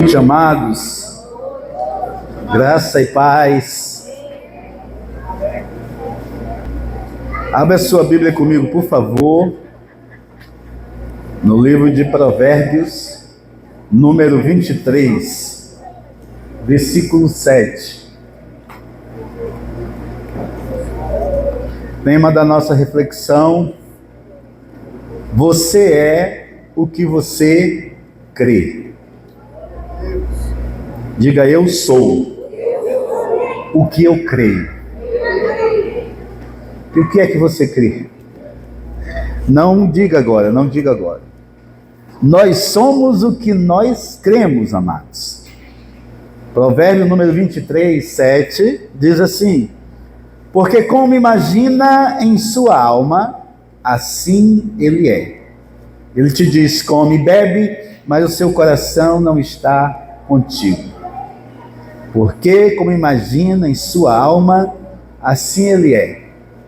Noite, amados, graça e paz. Abra sua Bíblia comigo, por favor, no livro de Provérbios, número 23, versículo 7. Tema da nossa reflexão: você é o que você crê. Diga: eu sou o que eu creio. E o que é que você crê? Não diga agora, não diga agora. Nós somos o que nós cremos, amados. Provérbio número 23, 7, diz assim: porque como imagina em sua alma, assim ele é. Ele te diz: come e bebe, mas o seu coração não está contigo. Porque como imagina em sua alma, assim ele é.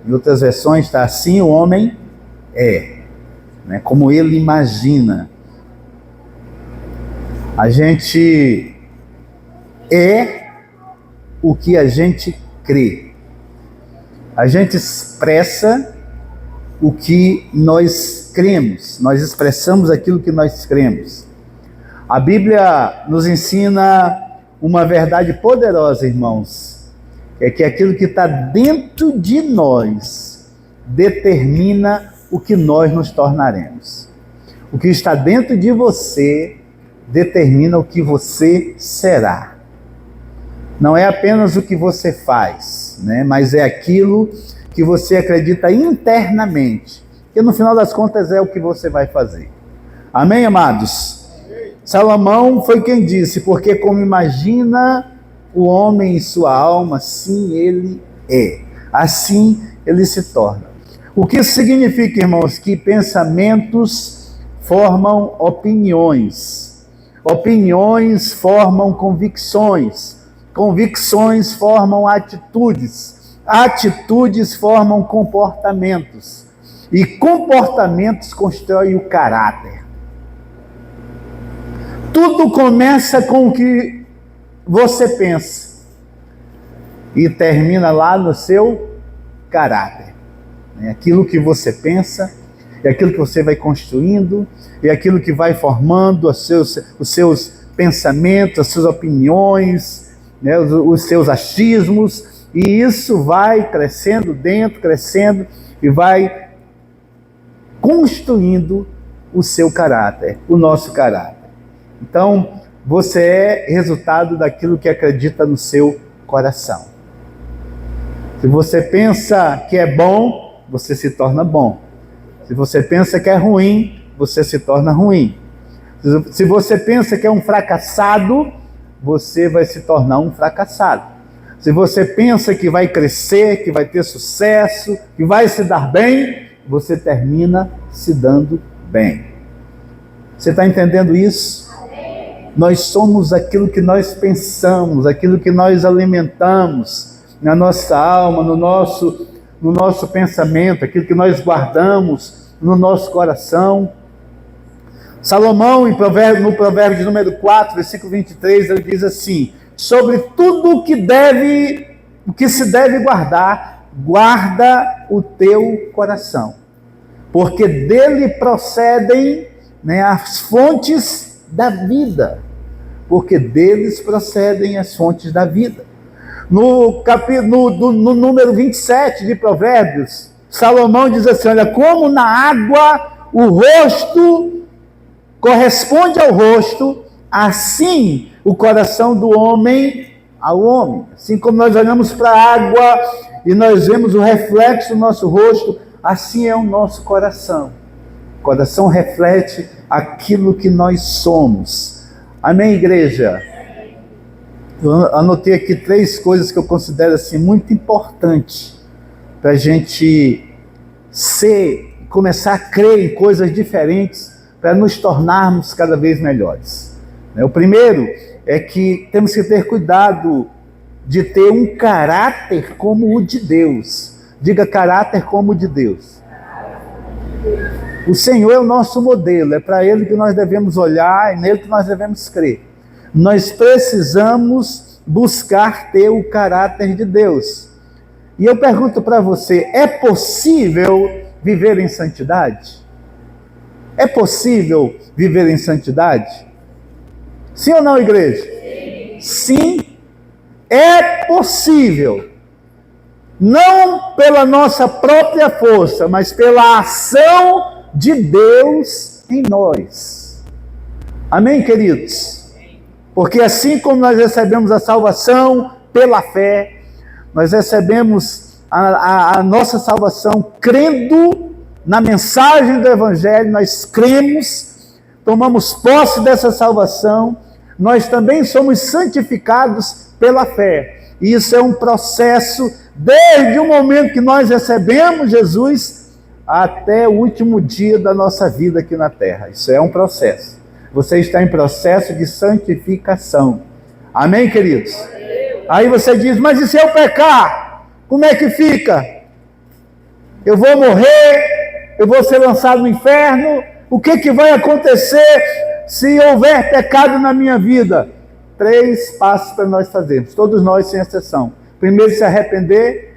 Em outras versões está: assim o homem é, né? Como ele imagina. A gente é o que a gente crê. A gente expressa o que nós cremos. Nós expressamos aquilo que nós cremos. A Bíblia nos ensina uma verdade poderosa, irmãos, é que aquilo que está dentro de nós determina o que nós nos tornaremos. O que está dentro de você determina o que você será. Não é apenas o que você faz, né? Mas é aquilo que você acredita internamente, que no final das contas é o que você vai fazer. Amém, amados? Salomão foi quem disse: porque como imagina o homem em sua alma, assim ele é, assim ele se torna. O que isso significa, irmãos? Que pensamentos formam opiniões, opiniões formam convicções, convicções formam atitudes, atitudes formam comportamentos, e comportamentos constroem o caráter. Tudo começa com o que você pensa e termina lá no seu caráter. É aquilo que você pensa, é aquilo que você vai construindo, é aquilo que vai formando os seus pensamentos, as suas opiniões, né, os seus achismos, e isso vai crescendo dentro, crescendo, e vai construindo o seu caráter, o nosso caráter. Então, você é resultado daquilo que acredita no seu coração. Se você pensa que é bom, você se torna bom. Se você pensa que é ruim, você se torna ruim. Se você pensa que é um fracassado, você vai se tornar um fracassado. Se você pensa que vai crescer, que vai ter sucesso, que vai se dar bem, você termina se dando bem. Você está entendendo isso? Nós somos aquilo que nós pensamos, aquilo que nós alimentamos na nossa alma, no nosso pensamento, aquilo que nós guardamos no nosso coração. Salomão, no provérbio número 4, versículo 23, ele diz assim: sobre tudo o que se deve guardar, guarda o teu coração, porque dele procedem, né, as fontes da vida, porque deles procedem as fontes da vida. No número 27 de Provérbios, Salomão diz assim: olha, como na água o rosto corresponde ao rosto, assim o coração do homem ao homem. Assim como nós olhamos para a água e nós vemos o reflexo do nosso rosto, assim é o nosso coração. O coração reflete aquilo que nós somos. Amém, igreja? Eu anotei aqui 3 coisas que eu considero assim muito importantes para a gente começar a crer em coisas diferentes, para nos tornarmos cada vez melhores. O primeiro é que temos que ter cuidado de ter um caráter como o de Deus. Diga: caráter como o de Deus. O Senhor é o nosso modelo, é para Ele que nós devemos olhar, é nele que nós devemos crer. nós precisamos buscar ter o caráter de Deus. E eu pergunto para você, é possível viver em santidade? É possível viver em santidade? Sim ou não, igreja? Sim, é possível. Não pela nossa própria força, mas pela ação de Deus em nós. Amém, queridos? Porque assim como nós recebemos a salvação pela fé, nós recebemos a nossa salvação crendo na mensagem do Evangelho, nós cremos, tomamos posse dessa salvação, nós também somos santificados pela fé. E isso é um processo desde o momento que nós recebemos Jesus até o último dia da nossa vida aqui na terra. Isso é um processo. Você está em processo de santificação. Amém, queridos? Aí você diz, mas e se eu pecar? Como é que fica? Eu vou morrer? Eu vou ser lançado no inferno? O que vai acontecer se houver pecado na minha vida? 3 passos para nós fazermos, todos nós sem exceção. Primeiro, se arrepender.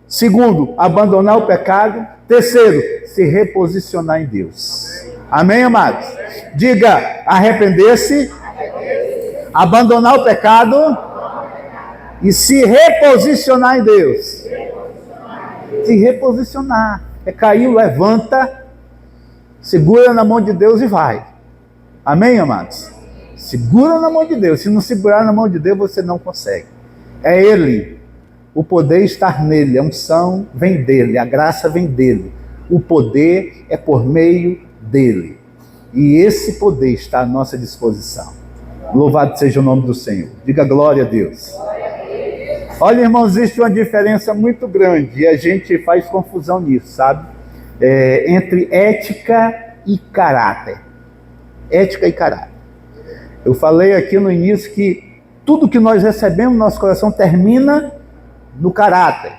Segundo, abandonar o pecado. Terceiro, se reposicionar em Deus. Amém, amados? Diga, arrepender-se, abandonar o pecado e se reposicionar em Deus. Se reposicionar. Caiu, levanta, segura na mão de Deus e vai. Amém, amados? Segura na mão de Deus. Se não segurar na mão de Deus, você não consegue. É Ele. O poder está nele. A unção vem dele. A graça vem dele. O poder é por meio dele. E esse poder está à nossa disposição. Louvado seja o nome do Senhor. Diga glória a Deus. Olha, irmãos, existe uma diferença muito grande. E a gente faz confusão nisso, sabe? Entre ética e caráter. Ética e caráter. Eu falei aqui no início que tudo que nós recebemos no nosso coração termina no caráter.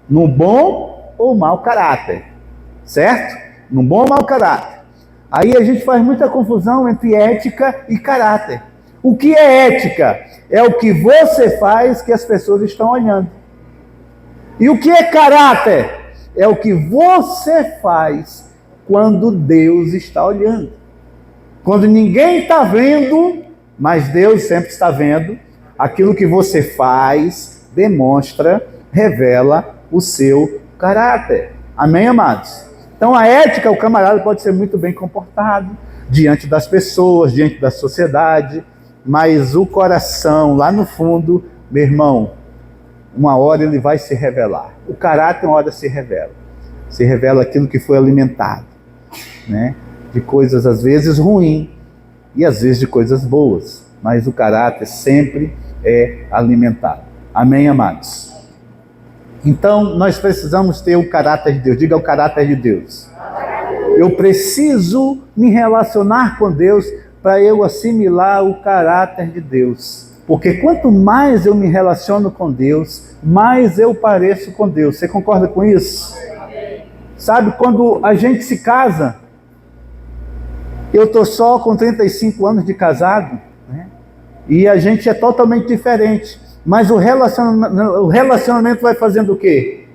No bom ou mau caráter. Certo? No bom ou mau caráter. Aí a gente faz muita confusão entre ética e caráter. O que é ética? É o que você faz que as pessoas estão olhando. E o que é caráter? É o que você faz quando Deus está olhando. Quando ninguém está vendo, mas Deus sempre está vendo, aquilo que você faz, demonstra, revela o seu caráter. Amém, amados? Então a ética, o camarada pode ser muito bem comportado diante das pessoas, diante da sociedade, mas o coração lá no fundo, meu irmão, uma hora ele vai se revelar. O caráter uma hora se revela. Se revela aquilo que foi alimentado, né? De coisas às vezes ruins e às vezes de coisas boas, mas o caráter sempre é alimentado. Amém, amados? Então nós precisamos ter o caráter de Deus. Diga o caráter de Deus. Eu preciso me relacionar com Deus para eu assimilar o caráter de Deus. Porque quanto mais eu me relaciono com Deus, mais eu pareço com Deus. Você concorda com isso? Sabe, quando a gente se casa, eu estou só com 35 anos de casado, né? E a gente é totalmente diferente. Mas o relacionamento vai fazendo o quê?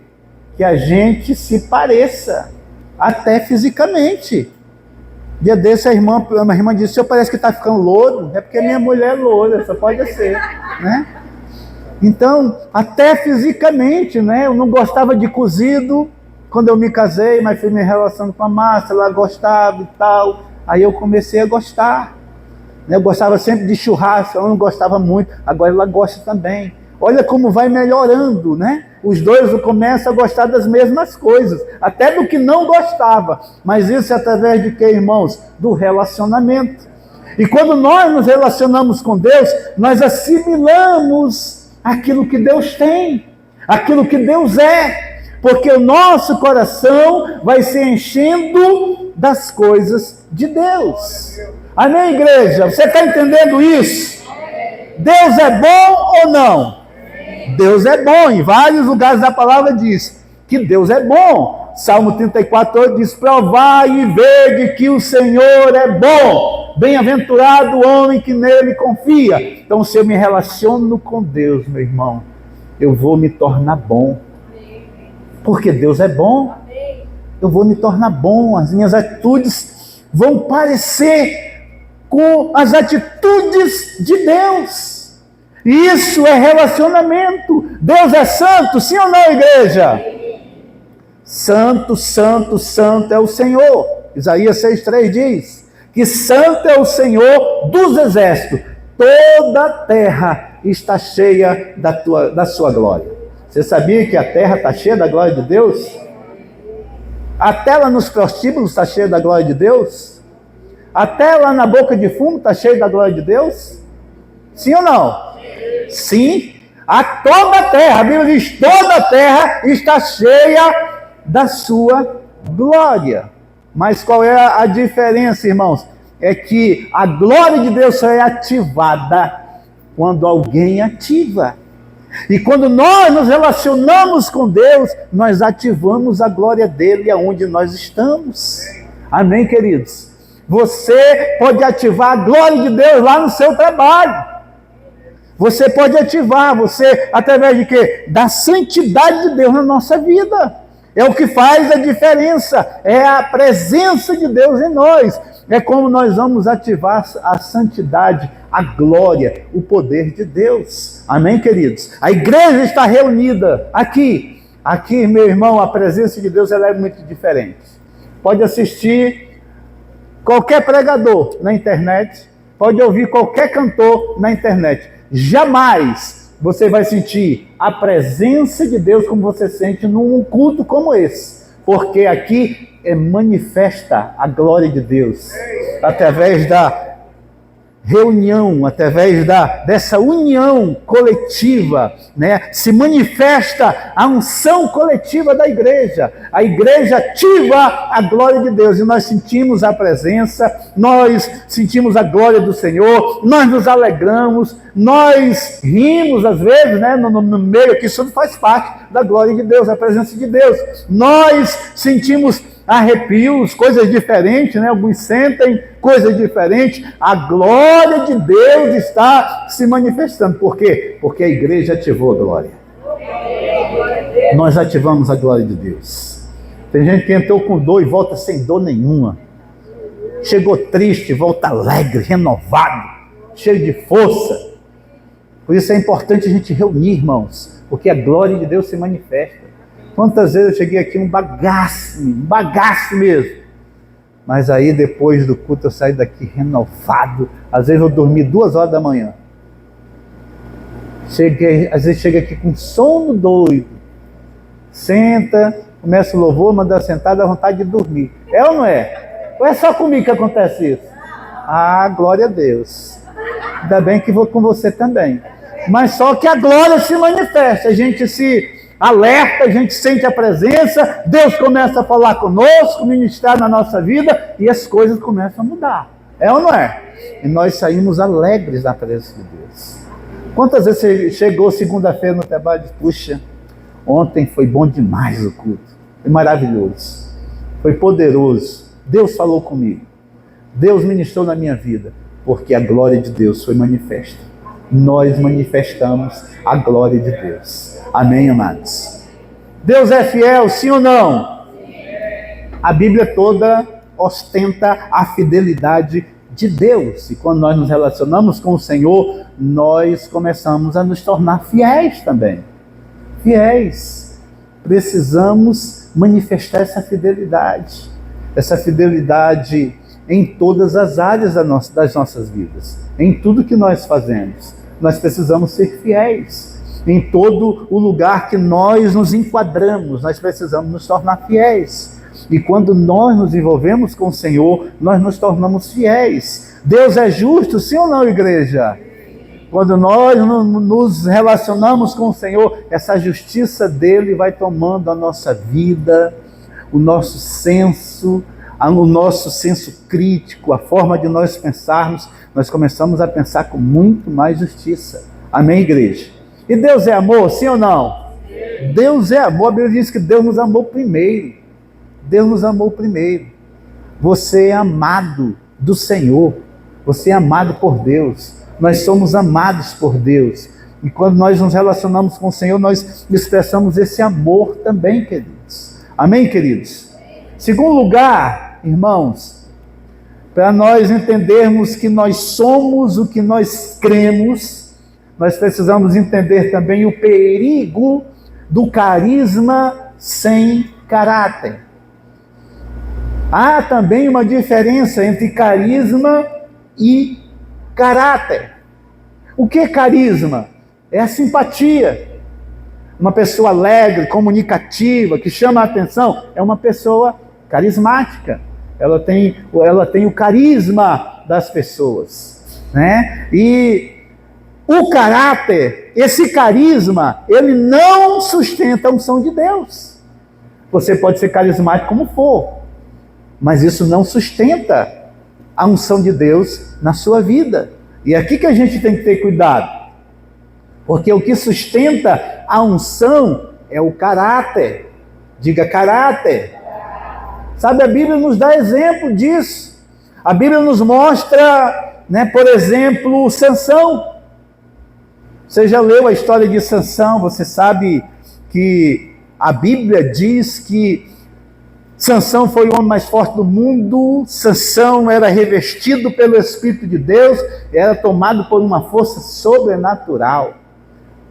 Que a gente se pareça, até fisicamente. Dia desse a irmã disse, o senhor parece que está ficando louro. É porque minha mulher é loura, só pode ser, né? Então, até fisicamente, né? Eu não gostava de cozido quando eu me casei, mas fui me relacionando com a Márcia, ela gostava e tal. Aí eu comecei a gostar. Eu gostava sempre de churrasco, eu não gostava muito, agora ela gosta também. Olha como vai melhorando, né? Os dois começam a gostar das mesmas coisas, até do que não gostava. Mas isso é através de quê, irmãos? Do relacionamento. E quando nós nos relacionamos com Deus, nós assimilamos aquilo que Deus tem, aquilo que Deus é. Porque o nosso coração vai se enchendo das coisas de Deus. Amém, igreja? Você está entendendo isso? Deus é bom ou não? Deus é bom. Em vários lugares da palavra diz que Deus é bom. Salmo 34 diz, provai e vede que o Senhor é bom. bem-aventurado o homem que nele confia. Então, se eu me relaciono com Deus, meu irmão, eu vou me tornar bom. Porque Deus é bom. Eu vou me tornar bom, as minhas atitudes vão parecer com as atitudes de Deus. Isso é relacionamento. Deus é santo, sim ou não, igreja? Santo, santo, santo é o Senhor. Isaías 6,3 diz que santo é o Senhor dos exércitos. Toda a terra está cheia da sua glória. Você sabia que a terra está cheia da glória de Deus? Até lá nos prostíbulos está cheia da glória de Deus? Até lá na boca de fumo está cheia da glória de Deus? Sim ou não? Sim. A toda a terra, a Bíblia diz, toda a terra está cheia da sua glória. Mas qual é a diferença, irmãos? É que a glória de Deus só é ativada quando alguém ativa. E quando nós nos relacionamos com Deus, nós ativamos a glória dele aonde nós estamos. Amém, queridos? Você pode ativar a glória de Deus lá no seu trabalho. Você pode ativar, através de quê? Da santidade de Deus na nossa vida. É o que faz a diferença, é a presença de Deus em nós. É como nós vamos ativar a santidade, a glória, o poder de Deus. Amém, queridos? A igreja está reunida aqui. Aqui, meu irmão, a presença de Deus ela é muito diferente. Pode assistir qualquer pregador na internet, pode ouvir qualquer cantor na internet. Jamais você vai sentir a presença de Deus como você sente num culto como esse. Porque aqui manifesta a glória de Deus. Através da reunião, através dessa união coletiva, né? Se manifesta a unção coletiva da igreja. A igreja ativa a glória de Deus. E nós sentimos a presença, nós sentimos a glória do Senhor, nós nos alegramos, nós rimos às vezes, né? No meio aqui, isso faz parte da glória de Deus, da presença de Deus. Nós sentimos arrepios, coisas diferentes, né? Alguns sentem coisas diferentes. A glória de Deus está se manifestando. Por quê? Porque a igreja ativou a glória. Nós ativamos a glória de Deus. Tem gente que entrou com dor e volta sem dor nenhuma. Chegou triste, volta alegre, renovado, cheio de força. Por isso é importante a gente reunir, irmãos, porque a glória de Deus se manifesta. Quantas vezes eu cheguei aqui um bagaço mesmo. Mas aí depois do culto eu saí daqui renovado. Às vezes eu dormi 2 horas da manhã. Às vezes chega aqui com sono doido. Senta, começa o louvor, manda sentar, dá vontade de dormir. É ou não é? Ou é só comigo que acontece isso? Ah, glória a Deus. Ainda bem que vou com você também. Mas só que a glória se manifesta. A gente se alerta, a gente sente a presença, Deus começa a falar conosco, ministrar na nossa vida e as coisas começam a mudar. É ou não é? E nós saímos alegres da presença de Deus. Quantas vezes você chegou segunda-feira no trabalho e disse, puxa, ontem foi bom demais o culto, foi maravilhoso, foi poderoso, Deus falou comigo, Deus ministrou na minha vida, porque a glória de Deus foi manifesta. Nós manifestamos a glória de Deus. Amém, amados? Deus é fiel, sim ou não? A Bíblia toda ostenta a fidelidade de Deus. E quando nós nos relacionamos com o Senhor, nós começamos a nos tornar fiéis também. Fiéis. Precisamos manifestar essa fidelidade. Essa fidelidade em todas as áreas das nossas vidas. Em tudo que nós fazemos. Nós precisamos ser fiéis. Em todo o lugar que nós nos enquadramos, nós precisamos nos tornar fiéis. E quando nós nos envolvemos com o Senhor, nós nos tornamos fiéis. Deus é justo, sim ou não, igreja? Quando nós nos relacionamos com o Senhor, essa justiça dele vai tomando a nossa vida, o nosso senso crítico, a forma de nós pensarmos. Nós começamos a pensar com muito mais justiça. Amém, igreja? E Deus é amor, sim ou não? Sim. Deus é amor. A Bíblia diz que Deus nos amou primeiro. Deus nos amou primeiro. Você é amado do Senhor. Você é amado por Deus. Nós somos amados por Deus. E quando nós nos relacionamos com o Senhor, nós expressamos esse amor também, queridos. Amém, queridos? Segundo lugar, irmãos, para nós entendermos que nós somos o que nós cremos, nós precisamos entender também o perigo do carisma sem caráter. Há também uma diferença entre carisma e caráter. O que é carisma? É a simpatia. Uma pessoa alegre, comunicativa, que chama a atenção, é uma pessoa carismática. Ela tem o carisma das pessoas, né? E o caráter, esse carisma, ele não sustenta a unção de Deus. Você pode ser carismático como for, mas isso não sustenta a unção de Deus na sua vida. E é aqui que a gente tem que ter cuidado, porque o que sustenta a unção é o caráter. Diga caráter. Sabe, a Bíblia nos dá exemplo disso. A Bíblia nos mostra, né, por exemplo, Sansão. Você já leu a história de Sansão, você sabe que a Bíblia diz que Sansão foi o homem mais forte do mundo. Sansão era revestido pelo Espírito de Deus, era tomado por uma força sobrenatural.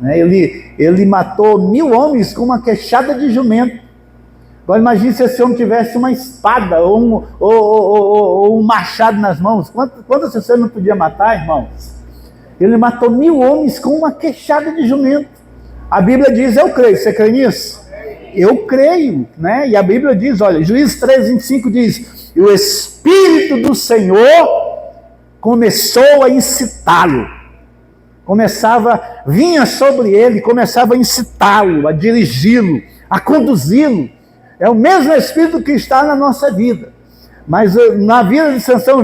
Ele matou 1000 homens com uma queixada de jumento. Agora imagine se esse homem tivesse uma espada ou um machado nas mãos. Quantas pessoas não podia matar, irmãos? Ele matou 1000 homens com uma queixada de jumento. A Bíblia diz, eu creio. Você crê nisso? Eu creio, né? E a Bíblia diz, olha, Juízes 3:25 diz, e o Espírito do Senhor começou a incitá-lo. Vinha sobre ele, começava a incitá-lo, a dirigi-lo, a conduzi-lo. É o mesmo Espírito que está na nossa vida. Mas na vida de Sansão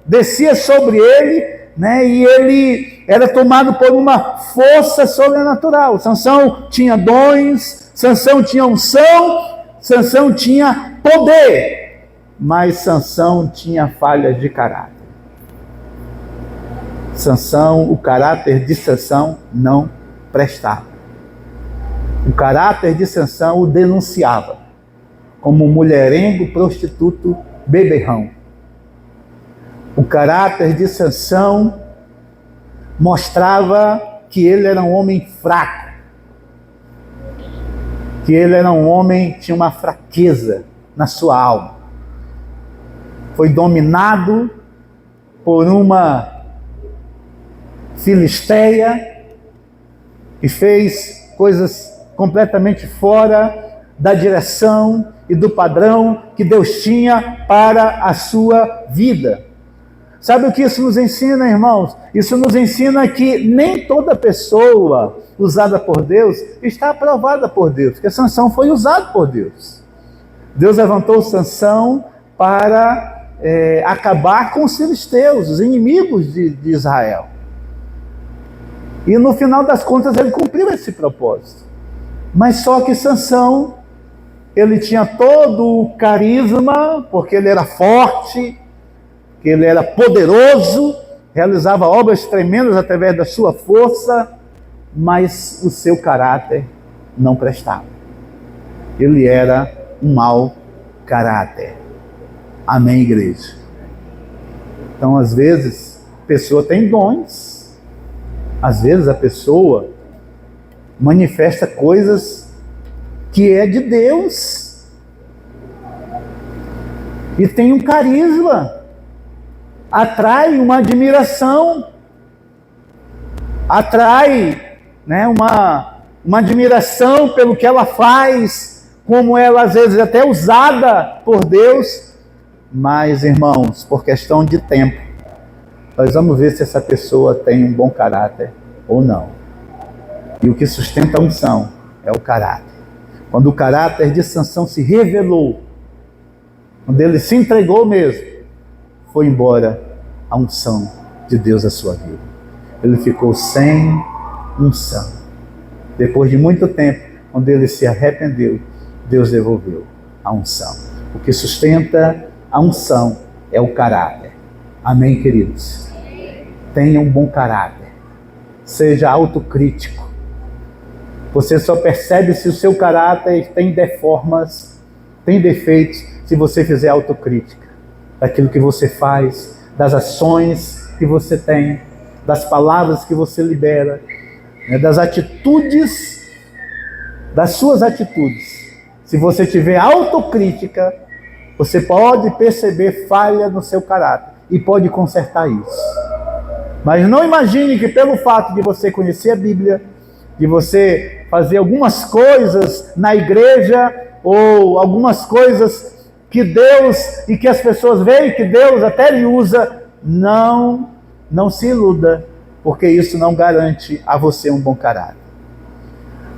descia sobre ele, né, e ele era tomado por uma força sobrenatural. Sansão tinha dons, Sansão tinha unção, Sansão tinha poder, mas Sansão tinha falhas de caráter. O caráter de Sansão não prestava. O caráter de Sansão o denunciava como mulherengo, prostituto, beberrão. O caráter de Sansão mostrava que ele era um homem fraco, que ele era um homem que tinha uma fraqueza na sua alma. Foi dominado por uma filisteia e fez coisas completamente fora da direção e do padrão que Deus tinha para a sua vida. Sabe o que isso nos ensina, irmãos? Isso nos ensina que nem toda pessoa usada por Deus está aprovada por Deus, porque Sansão foi usado por Deus. Deus levantou Sansão para acabar com os filisteus, os inimigos de Israel. E no final das contas ele cumpriu esse propósito. Mas só que Sansão, ele tinha todo o carisma, porque ele era forte, que ele era poderoso, realizava obras tremendas através da sua força, mas o seu caráter não prestava. Ele era um mau caráter. Amém, igreja? Então, às vezes, a pessoa tem dons, às vezes a pessoa manifesta coisas que é de Deus e tem um carisma, atrai uma admiração, atrai, né, uma admiração pelo que ela faz, como ela às vezes até usada por Deus. Mas, irmãos, por questão de tempo, nós vamos ver se essa pessoa tem um bom caráter ou não. E o que sustenta a unção é o caráter. Quando o caráter de Sansão se revelou, quando ele se entregou mesmo, foi embora a unção de Deus na sua vida. Ele ficou sem unção. Depois de muito tempo, quando ele se arrependeu, Deus devolveu a unção. O que sustenta a unção é o caráter. Amém, queridos? Tenha um bom caráter. Seja autocrítico. Você só percebe se o seu caráter tem deformas, tem defeitos, se você fizer autocrítica daquilo que você faz, das ações que você tem, das palavras que você libera, das atitudes, das suas atitudes. Se você tiver autocrítica, você pode perceber falha no seu caráter e pode consertar isso. Mas não imagine que pelo fato de você conhecer a Bíblia, de você fazer algumas coisas na igreja, ou algumas coisas que Deus, e que as pessoas veem que Deus até lhe usa, não se iluda, porque isso não garante a você um bom caráter.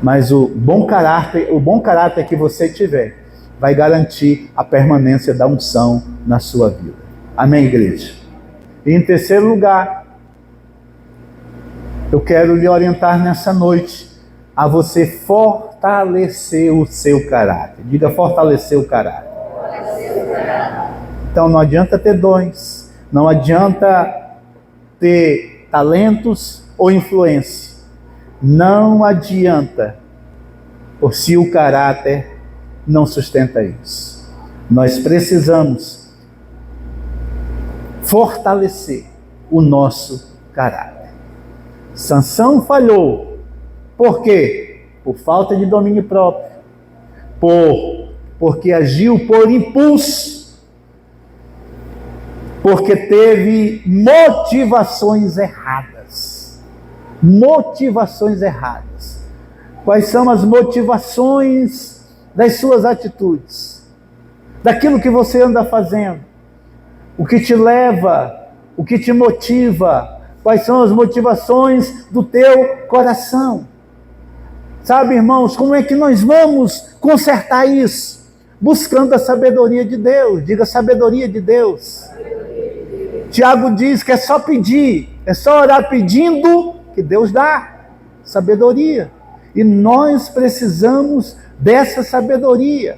Mas o bom caráter que você tiver, vai garantir a permanência da unção na sua vida. Amém, igreja? E em terceiro lugar, eu quero lhe orientar nessa noite a você fortalecer o seu caráter. Diga, fortalecer o caráter. Então não adianta ter dons, não adianta ter talentos ou influência. Não adianta, se o caráter não sustenta isso. Nós precisamos fortalecer o nosso caráter. Sansão falhou. Por quê? Por falta de domínio próprio. Porque agiu por impulso. Porque teve motivações erradas. Motivações erradas. Quais são as motivações das suas atitudes? Daquilo que você anda fazendo? O que te leva? O que te motiva? Quais são as motivações do teu coração? Sabe, irmãos, como é que nós vamos consertar isso? Buscando a sabedoria de Deus. Diga, sabedoria de Deus. Tiago diz que é só pedir, é só orar pedindo que Deus dá sabedoria. E nós precisamos dessa sabedoria.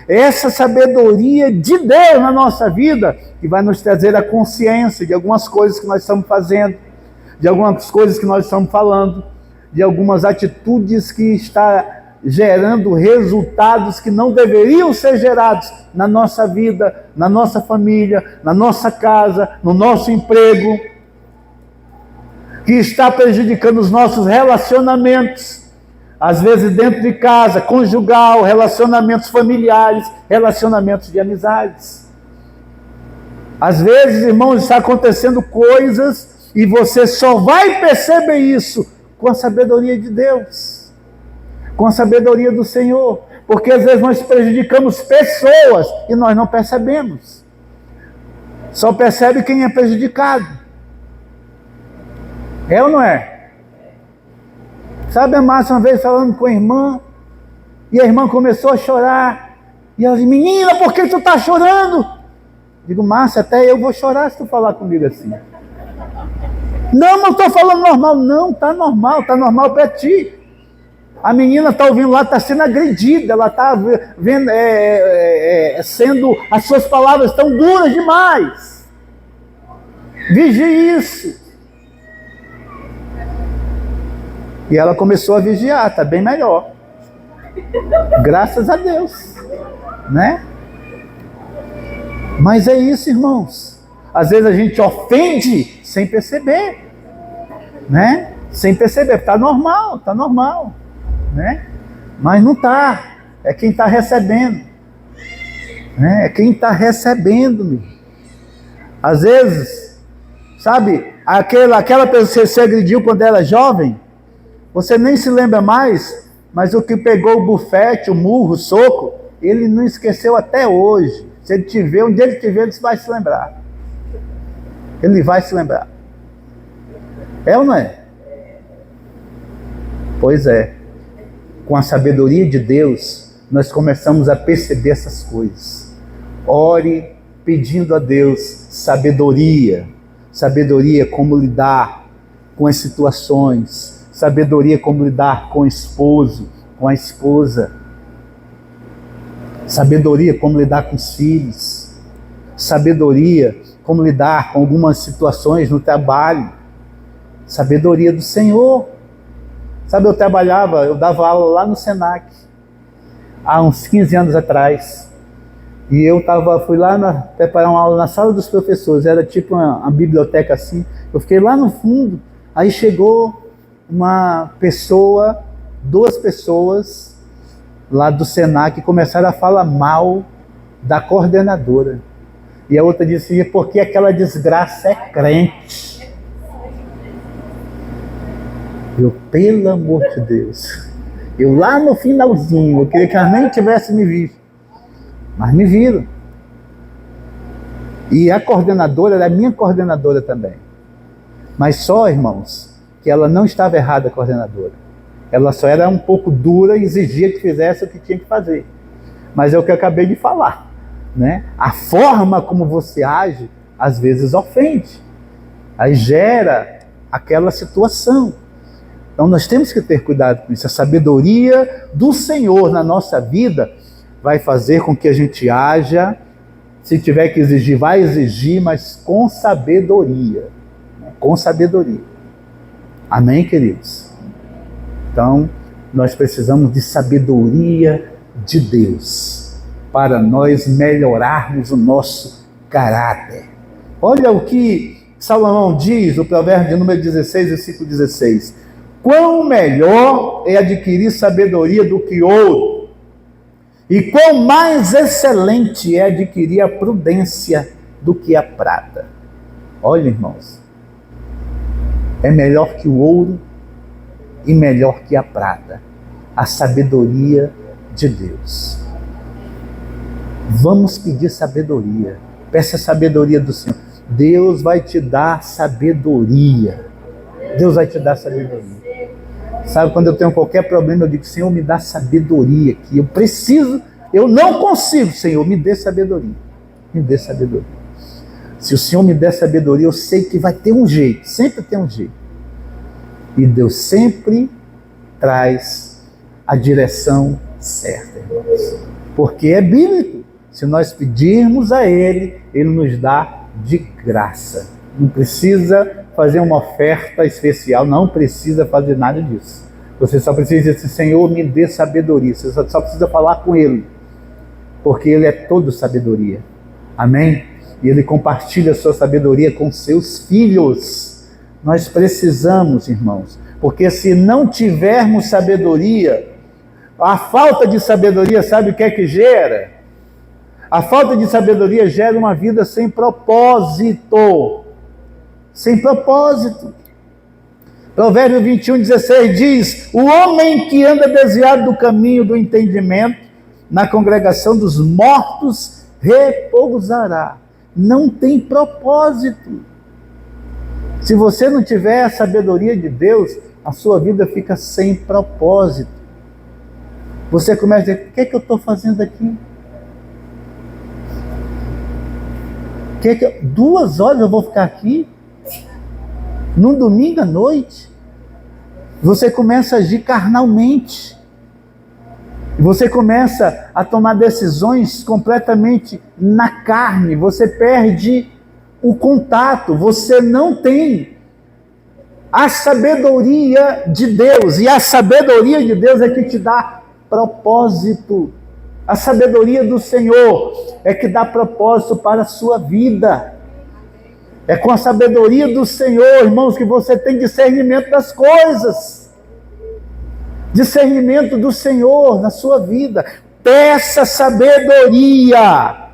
Essa sabedoria de Deus na nossa vida, que vai nos trazer a consciência de algumas coisas que nós estamos fazendo, de algumas coisas que nós estamos falando, de algumas atitudes que está gerando resultados que não deveriam ser gerados na nossa vida, na nossa família, na nossa casa, no nosso emprego, que está prejudicando os nossos relacionamentos, às vezes dentro de casa, conjugal, relacionamentos familiares, relacionamentos de amizades. Às vezes, irmãos, está acontecendo coisas e você só vai perceber isso com a sabedoria de Deus, com a sabedoria do Senhor, porque às vezes nós prejudicamos pessoas e nós não percebemos. Só percebe quem é prejudicado. É ou não é? Sabe a Márcia uma vez falando com a irmã, e a irmã começou a chorar, e ela disse, menina, por que tu está chorando? Digo, Márcia, até eu vou chorar se tu falar comigo assim. Não estou falando normal. Não, está normal para ti. A menina está ouvindo lá, está sendo agredida, ela está vendo, sendo, as suas palavras estão duras demais. Vigie isso. E ela começou a vigiar, está bem melhor. Graças a Deus. Né? Mas é isso, irmãos. Às vezes a gente ofende sem perceber. Né? Sem perceber. Está normal. Né? Mas não está. É quem está recebendo. Né? É quem está recebendo. Meu. Às vezes, sabe, aquela pessoa que você agrediu quando era jovem, você nem se lembra mais, mas o que pegou o bufete, o murro, o soco, ele não esqueceu até hoje. Se ele te ver, um dia ele te ver, ele vai se lembrar. Ele vai se lembrar. É ou não é? Pois é. Com a sabedoria de Deus, nós começamos a perceber essas coisas. Ore pedindo a Deus sabedoria. Sabedoria como lidar com as situações. Sabedoria como lidar com o esposo, com a esposa. Sabedoria como lidar com os filhos. Sabedoria como lidar com algumas situações no trabalho. Sabedoria do Senhor. Sabe, eu dava aula lá no Senac, há uns 15 anos atrás. E eu fui lá preparar uma aula na sala dos professores, era tipo uma biblioteca assim. Eu fiquei lá no fundo, aí chegou uma pessoa, 2 pessoas lá do Senac que começaram a falar mal da coordenadora. E a outra disse, porque aquela desgraça é crente. Eu, pelo amor de Deus, eu lá no finalzinho, eu queria que elas nem tivessem me visto. Mas me viram. E a coordenadora era minha coordenadora também. Mas só, irmãos, que ela não estava errada, a coordenadora. Ela só era um pouco dura e exigia que fizesse o que tinha que fazer. Mas é o que eu acabei de falar, né? A forma como você age, às vezes ofende. Aí gera aquela situação. Então nós temos que ter cuidado com isso. A sabedoria do Senhor na nossa vida vai fazer com que a gente haja, se tiver que exigir, vai exigir, mas com sabedoria. Com sabedoria. Amém, queridos? Então, nós precisamos de sabedoria de Deus, para nós melhorarmos o nosso caráter. Olha o que Salomão diz, no provérbio de número 16, versículo 16. Quão melhor é adquirir sabedoria do que ouro, e quão mais excelente é adquirir a prudência do que a prata. Olha, irmãos, é melhor que o ouro e melhor que a prata, a sabedoria de Deus. Vamos pedir sabedoria. Peça a sabedoria do Senhor. Deus vai te dar sabedoria. Deus vai te dar sabedoria. Sabe, quando eu tenho qualquer problema, eu digo, Senhor, me dá sabedoria aqui. Eu preciso, eu não consigo, Senhor, me dê sabedoria. Me dê sabedoria. Se o Senhor me der sabedoria, eu sei que vai ter um jeito, sempre tem um jeito. E Deus sempre traz a direção certa, irmãos. Porque é bíblico. Se nós pedirmos a Ele, Ele nos dá de graça. Não precisa fazer uma oferta especial, não precisa fazer nada disso. Você só precisa dizer assim, Senhor, me dê sabedoria. Você só precisa falar com Ele, porque Ele é todo sabedoria. Amém? E Ele compartilha a sua sabedoria com seus filhos. Nós precisamos, irmãos, porque se não tivermos sabedoria, a falta de sabedoria, sabe o que é que gera? A falta de sabedoria gera uma vida sem propósito. Sem propósito. Provérbio 21:16 diz, o homem que anda desviado do caminho do entendimento, na congregação dos mortos, repousará. Não tem propósito. Se você não tiver a sabedoria de Deus, a sua vida fica sem propósito. Você começa a dizer, o que é que eu estou fazendo aqui? 2 horas eu vou ficar aqui? Num domingo à noite? Você começa a agir carnalmente. Você começa a tomar decisões completamente na carne. Você perde o contato. Você não tem a sabedoria de Deus. E a sabedoria de Deus é que te dá propósito. A sabedoria do Senhor é que dá propósito para a sua vida. É com a sabedoria do Senhor, irmãos, que você tem discernimento das coisas. Discernimento do Senhor na sua vida. Peça sabedoria.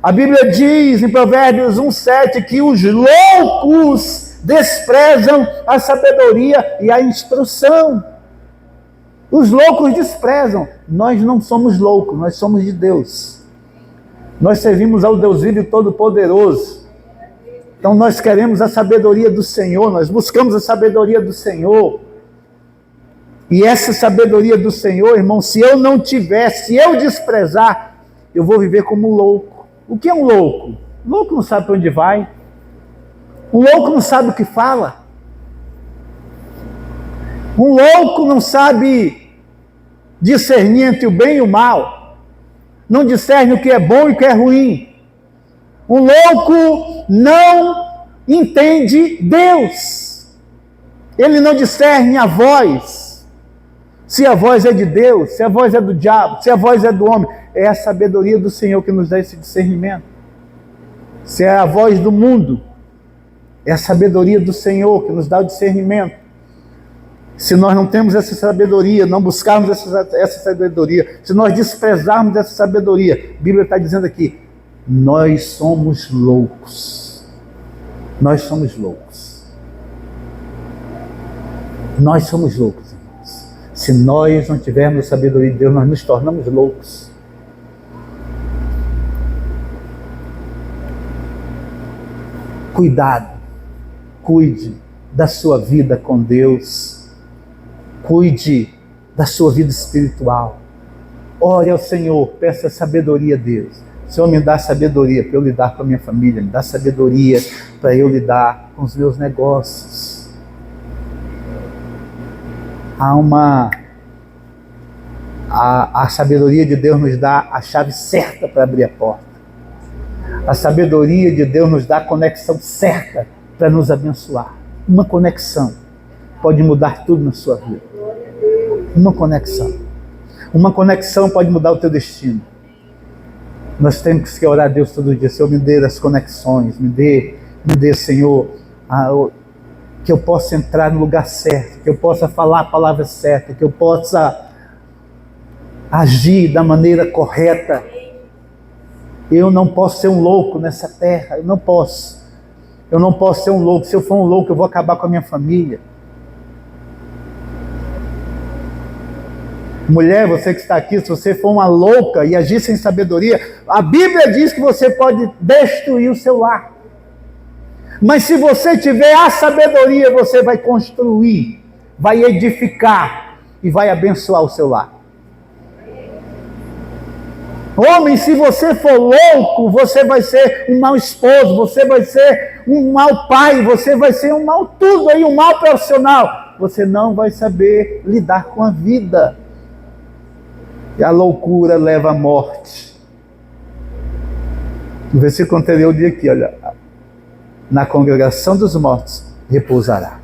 A Bíblia diz em Provérbios 1:7 que os loucos desprezam a sabedoria e a instrução. Os loucos desprezam. Nós não somos loucos, nós somos de Deus. Nós servimos ao Deus vivo e todo-poderoso. Então nós queremos a sabedoria do Senhor, nós buscamos a sabedoria do Senhor. E essa sabedoria do Senhor, irmão, se eu não tiver, se eu desprezar, eu vou viver como um louco. O que é um louco? Um louco não sabe para onde vai. Um louco não sabe o que fala. Um louco não sabe discernir entre o bem e o mal. Não discerne o que é bom e o que é ruim. Um louco não entende Deus. Ele não discerne a voz. Se a voz é de Deus, se a voz é do diabo, se a voz é do homem. É a sabedoria do Senhor que nos dá esse discernimento. Se é a voz do mundo, é a sabedoria do Senhor que nos dá o discernimento. Se nós não temos essa sabedoria, não buscarmos essa sabedoria, se nós desprezarmos essa sabedoria, a Bíblia está dizendo aqui, nós somos loucos. Nós somos loucos. Nós somos loucos, irmãos. Se nós não tivermos a sabedoria de Deus, nós nos tornamos loucos. Cuidado, cuide da sua vida com Deus, cuide da sua vida espiritual, ore ao Senhor, peça sabedoria a Deus. Senhor, me dá sabedoria para eu lidar com a minha família, me dá sabedoria para eu lidar com os meus negócios. A sabedoria de Deus nos dá a chave certa para abrir a porta. A sabedoria de Deus nos dá a conexão certa para nos abençoar. Uma conexão pode mudar tudo na sua vida. Uma conexão. Uma conexão pode mudar o teu destino. Nós temos que orar a Deus todo dia. Senhor, me dê as conexões. Me dê, Senhor, que eu possa entrar no lugar certo. Que eu possa falar a palavra certa. Que eu possa agir da maneira correta. Eu não posso ser um louco nessa terra, eu não posso. Eu não posso ser um louco. Se eu for um louco, eu vou acabar com a minha família. Mulher, você que está aqui, se você for uma louca e agir sem sabedoria, a Bíblia diz que você pode destruir o seu lar. Mas se você tiver a sabedoria, você vai construir, vai edificar e vai abençoar o seu lar. Homem, se você for louco, você vai ser um mau esposo, você vai ser um mau pai, você vai ser um mau tudo aí, um mau profissional. Você não vai saber lidar com a vida. E a loucura leva à morte. No versículo anterior diz aqui, olha, na congregação dos mortos repousará.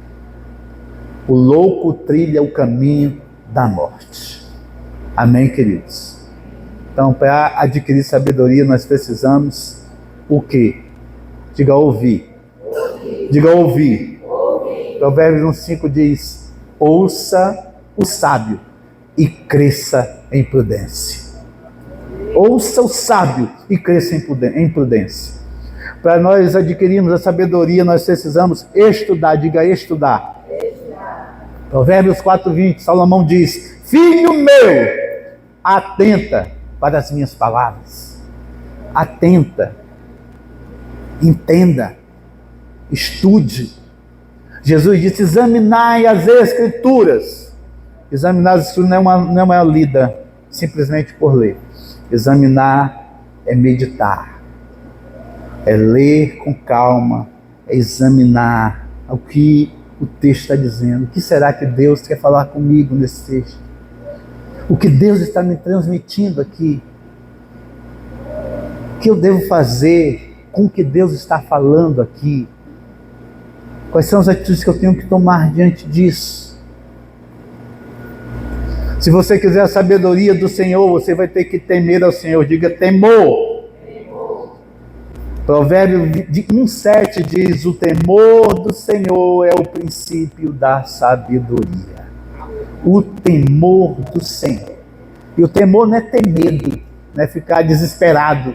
O louco trilha o caminho da morte. Amém, queridos? Então, para adquirir sabedoria, nós precisamos o quê? Diga ouvir. Diga ouvir. Provérbios 1,5 diz, ouça o sábio e cresça em prudência. Ouça o sábio e cresça em prudência. Para nós adquirirmos a sabedoria, nós precisamos estudar. Diga estudar. Provérbios 4,20, Salomão diz, filho meu, atenta para as minhas palavras. Atenta. Entenda. Estude. Jesus disse, examinai as Escrituras. Examinar as Escrituras não é uma lida simplesmente por ler. Examinar é meditar. É ler com calma. É examinar o que o texto está dizendo. O que será que Deus quer falar comigo nesse texto? O que Deus está me transmitindo aqui? O que eu devo fazer com o que Deus está falando aqui? Quais são as atitudes que eu tenho que tomar diante disso? Se você quiser a sabedoria do Senhor, você vai ter que temer ao Senhor. Diga temor. Provérbio 1,7 diz, o temor do Senhor é o princípio da sabedoria. O temor do Senhor. E o temor não é ter medo, não é ficar desesperado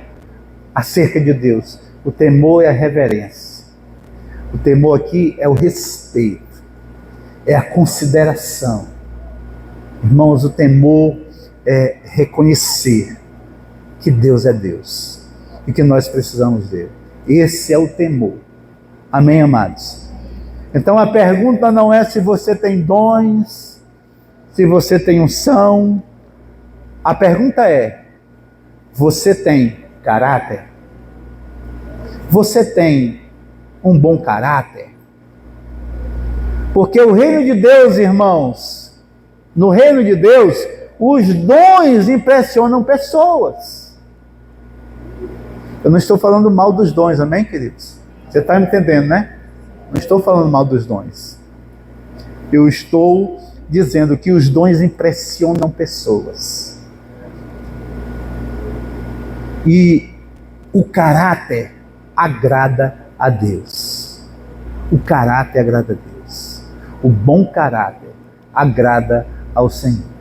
acerca de Deus. O temor é a reverência. O temor aqui é o respeito, é a consideração. Irmãos, o temor é reconhecer que Deus é Deus e que nós precisamos dele. Esse é o temor. Amém, amados? Então a pergunta não é se você tem dons, se você tem unção. A pergunta é, você tem caráter? Você tem um bom caráter? Porque o reino de Deus, irmãos, no reino de Deus, os dons impressionam pessoas. Eu não estou falando mal dos dons, amém, queridos? Você está me entendendo, né? Não estou falando mal dos dons. Eu estou dizendo que os dons impressionam pessoas. E o caráter agrada a Deus. O caráter agrada a Deus. O bom caráter agrada ao Senhor.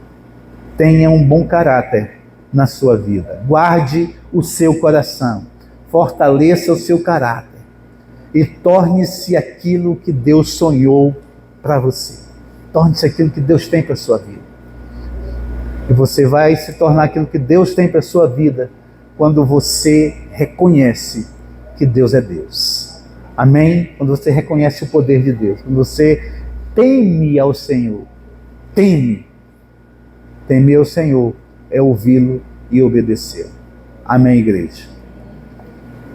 Tenha um bom caráter na sua vida. Guarde o seu coração. Fortaleça o seu caráter. E torne-se aquilo que Deus sonhou para você. Torne-se aquilo que Deus tem para a sua vida. E você vai se tornar aquilo que Deus tem para a sua vida quando você reconhece que Deus é Deus. Amém? Quando você reconhece o poder de Deus. Quando você teme ao Senhor. Teme. Temer ao Senhor é ouvi-lo e obedecê-lo. Amém, igreja?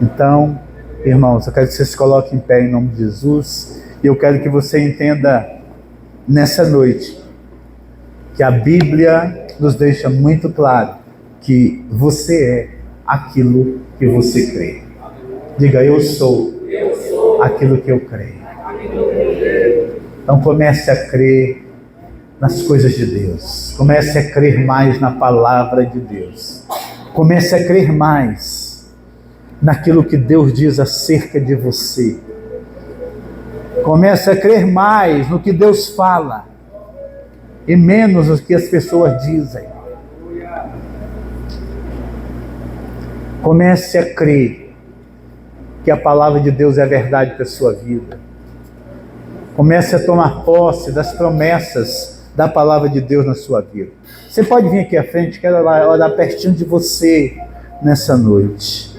Então, irmãos, eu quero que você se coloque em pé em nome de Jesus. E eu quero que você entenda nessa noite que a Bíblia nos deixa muito claro que você é aquilo que você crê. Diga, eu sou aquilo que eu creio. Então comece a crer nas coisas de Deus. Comece a crer mais na palavra de Deus. Comece a crer mais naquilo que Deus diz acerca de você. Comece a crer mais no que Deus fala e menos no que as pessoas dizem. Comece a crer que a palavra de Deus é verdade para a sua vida. Comece a tomar posse das promessas da palavra de Deus na sua vida. Você pode vir aqui à frente, quero orar pertinho de você nessa noite.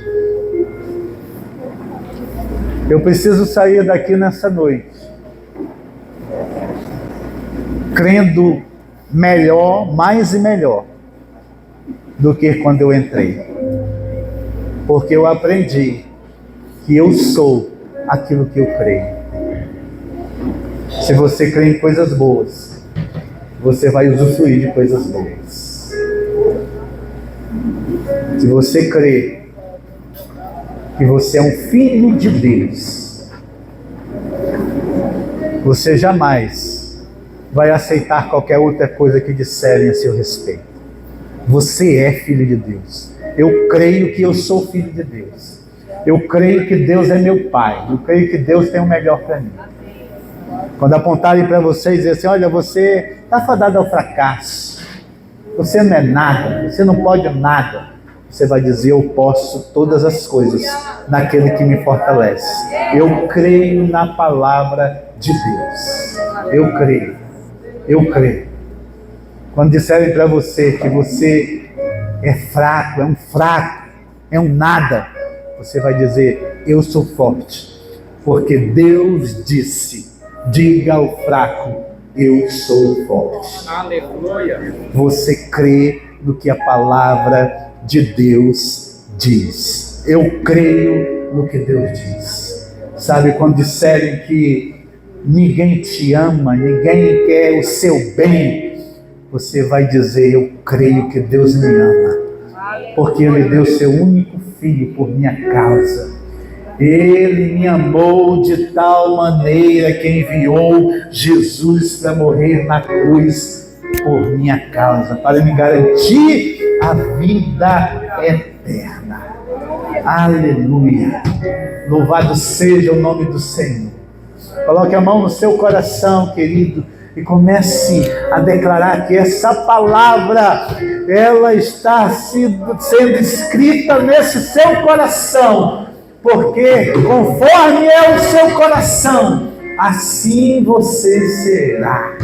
Eu preciso sair daqui nessa noite crendo melhor, mais e melhor do que quando eu entrei. Porque eu aprendi que eu sou aquilo que eu creio. Se você crê em coisas boas, você vai usufruir de coisas boas. Se você crê que você é um filho de Deus, você jamais vai aceitar qualquer outra coisa que disserem a seu respeito. Você é filho de Deus. Eu creio que eu sou filho de Deus. Eu creio que Deus é meu Pai. Eu creio que Deus tem o melhor para mim. Quando apontarem para você e dizer assim, olha, você está fadado ao fracasso. Você não é nada. Você não pode nada. Você vai dizer, eu posso todas as coisas naquele que me fortalece. Eu creio na palavra de Deus. Eu creio. Eu creio. Quando disserem para você que você é fraco, é um nada, você vai dizer, eu sou forte. Porque Deus disse, diga ao fraco, eu sou forte. Aleluia. Você crê no que a palavra de Deus diz. Eu creio no que Deus diz. Sabe, quando disserem que ninguém te ama, ninguém quer o seu bem, você vai dizer, eu creio que Deus me ama. Porque Ele deu seu único filho por minha causa. Ele me amou de tal maneira que enviou Jesus para morrer na cruz por minha causa, para me garantir a vida eterna. Aleluia! Louvado seja o nome do Senhor. Coloque a mão no seu coração, querido, e comece a declarar que essa palavra, ela está sendo escrita nesse seu coração, porque conforme é o seu coração, assim você será.